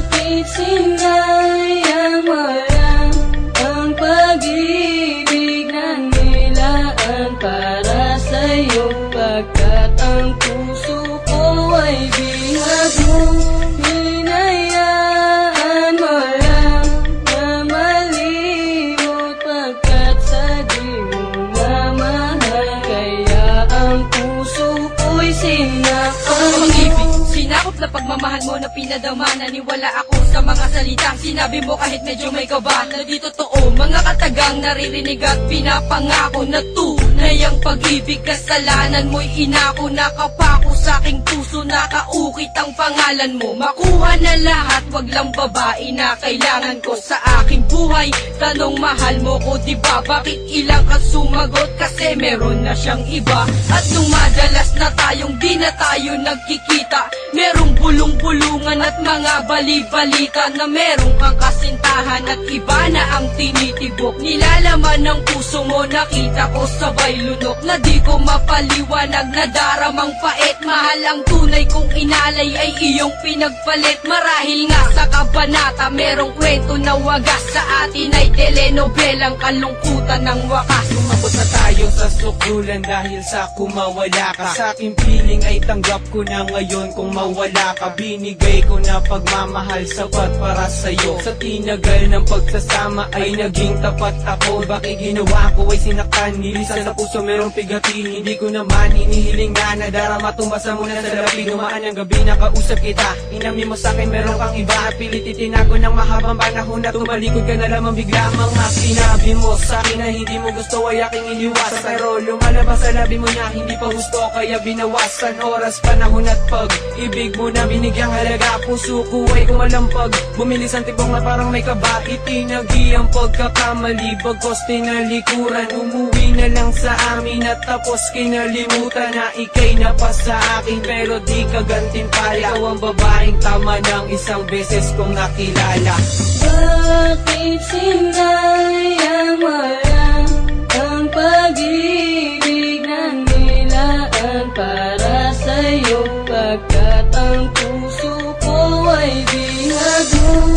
Bakit sinayang walang ang pag-ibig na nilaan para sa'yo? Pagkat ang puso ko ay bihag mong hinayaan mo lang na malimot. Pagkat sa di mo na mahal, kaya ang puso ko'y sinaktan mo. Sinakop na pagmamahal mo na pinadama. Naniwala ako sa mga salitang sinabi mo kahit medyo may kaba. Na di totoo, mga katagang naririnig at pinapangako na tunay ang pag-ibig. Kasalanan mo'y inako, nakapako sa aking puso, nakaukit ang pangalan mo. Makuha na lahat, wag lang babae na kailangan ko sa aking buhay. Tanong, mahal mo ko diba? Bakit ilang ka sumagot? Kasi meron na siyang iba. At nung madalas na tayong di na tayo nagkikita, merong bulong-bulungan at mga bali-balita na merong kang kasintahan at iba na ang tinitibok. Nilalaman ng puso mo, nakita ko sabay lunok na di ko mapaliwanag na daramang pait. Mahal ang tunay kong inalay ay iyong pinagpalit. Marahil nga sa kabanata merong kwento na wagas, sa atin ay telenobelang kalungkutan ng wakas. Umabot na tayo sa sukdulan dahil sa kumawala ka. Sa aking piling ay tanggap ko na ngayon kung mawala ka. Binigay ko na pagmamahal sapat para sa'yo. Sa tinagal ng pagsasama ay naging tapat ako. Bakit ginawa ko ay sinaktan, nilisan sa puso merong pigatin. Hindi ko naman inihiling na nadarama, tumbasa mo na sa labi. Dumaan ang gabi, nakausap kita, inamin mo sa'kin meron kang iba. Pilit itinago ng mahabang panahon na tumalikod ka na lamang bigla. Mga sinabi mo sa'kin na hindi mo gusto ay aking iniwasan. Pero lumalabas sa labi mo na hindi pa gusto, kaya binawasan oras, panahon at pag-ibig mo na binigyang halaga. Puso ko ay kumalampag, bumilis ang tibok na parang may kaba. Itinagi ang pagkakamali, bagkos tinalikuran. Umuwi na lang sa amin at tapos kinalimutan na ikay na pa sa akin, pero di ka gantimpala. Ikaw ang babaeng tama ng isang beses kong nakilala. Bakit sinayang walang ang pag-ibig na nilaan para sa'yo? Pagkat ang puso ko ay bihag mong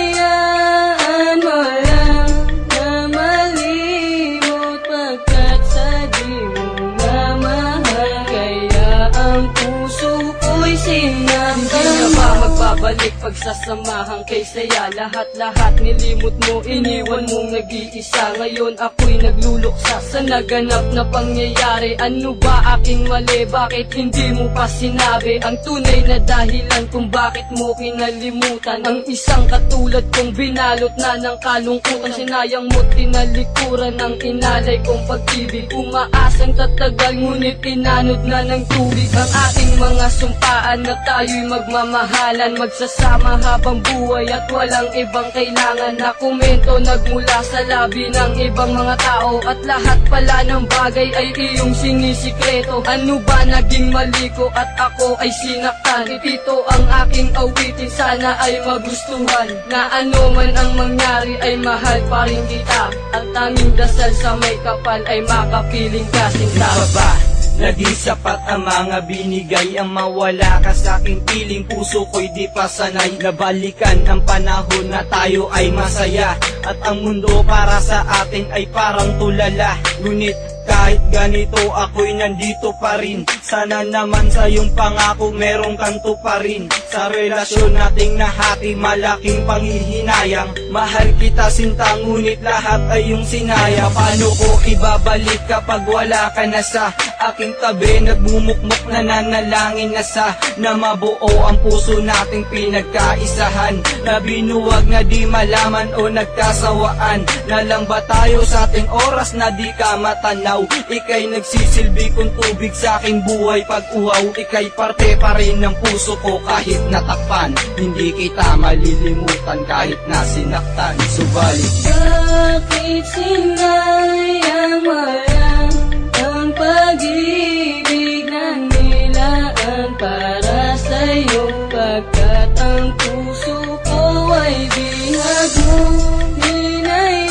hinayaan mo lang na malimot. Pagkat sa di mo na mahal, kaya ang puso ko'y sinaktan Hindi na mo. ba magbabalik pagsasamahan kay saya? Lahat-lahat nilimot mo, iniwan mong nag-iisa. Ngayon ako'y nagluluksa sa naganap na pangyayari. Ano ba aking mali? Bakit hindi mo pa sinabi ang tunay na dahilan kung bakit mo kinalimutan ang isang katulad kong binalot na ng kalungkutan? Sinayang mo, tinalikuran ng inalay kong pag-ibig. Umaasang tatagal ngunit inanod na ng tubig ang ating mga sumpaan na tayo'y magmamahalan, magsasama habang buhay at walang ibang kailangan na komento nagmula sa labi ng ibang mga tao. At lahat pala ng bagay ay iyong sinisikreto. Ano ba naging mali ko at ako ay sinaktan? Ito ang aking awitin, sana ay magustuhan. Na ano man ang mangyari ay mahal pa rin kita. At tanging dasal sa may kapal ay makapiling kasinta. Baba na di sapat ang mga binigay, ang mawala ka sa aking piling. Puso ko'y di pa sanay nabalikan ang panahon na tayo ay masaya. At ang mundo para sa atin ay parang tulala. Ngunit kahit ganito ako'y nandito pa rin. Sana naman sa iyong pangako merong kanto pa rin. Sa relasyon nating nahati, malaking panghihinayang. Mahal kita sinta, ngunit lahat ay iyong sinaya. Paano ko ibabalik kapag wala ka na sa aking tabi? Nagmumukmok na nanalangin na sa na mabuo ang puso nating pinagkaisahan. Na binuwag na di malaman o nagkasawaan. Na lang ba tayo sa ating oras na di ka matanaw? Ika'y nagsisilbi kong tubig sa aking buhay pag-uhaw. Ika'y parte pa rin ng puso ko kahit natakpan. Hindi kita malilimutan kahit na sinaktan. Subalit bakit sinayang walang ang pag-ibig na nilaan para sa'yo? Pagkat ang puso ko ay bihag mong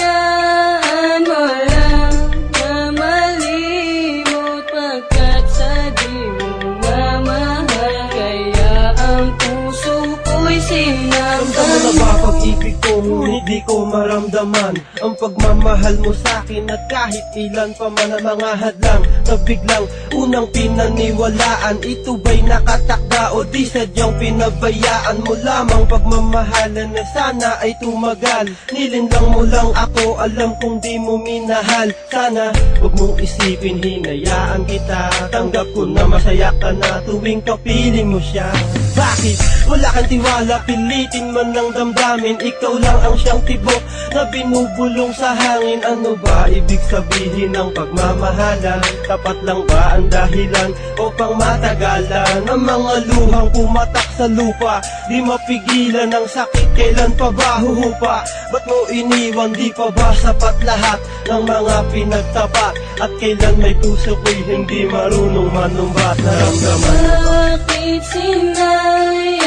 hinayaan mo lang na malimot. Pagkat sa di mo na mahal, kaya ang puso ko'y sinaktan Ramdam mo na ba pag-ibig ko, ngunit di ko maramdaman ang pagmamahal mo sa'kin at kahit ilan pa man ang mga hadlang na biglang unang pinaniwalaan. Ito ba'y nakatakda o di sadyang pinabayaan mo lamang pagmamahalan na sana ay tumagal? Nilinlang mo lang ako, alam kong di mo minahal. Sana huwag mong isipin, hinayaan kita. Tanggap ko na masaya ka na tuwing kapiling mo siya. Bakit wala kang tiwala, pilitin man ng damdamin? Ikaw lang ang siyang tibok na binubulong sa hangin. Ano ba ibig sabihin ng pagmamahalan? Tapat lang ba ang dahilan o pang matagalan? Ang mga luhang pumatak sa lupa, di mapigilan ng sakit, kailan pa ba huhupa? Ba't mo iniwan, di pa ba sapat lahat ng mga pinagtapat? At kailan may puso ko'y hindi marunong manumbat? Naramdaman mo ba? Bakit sinayang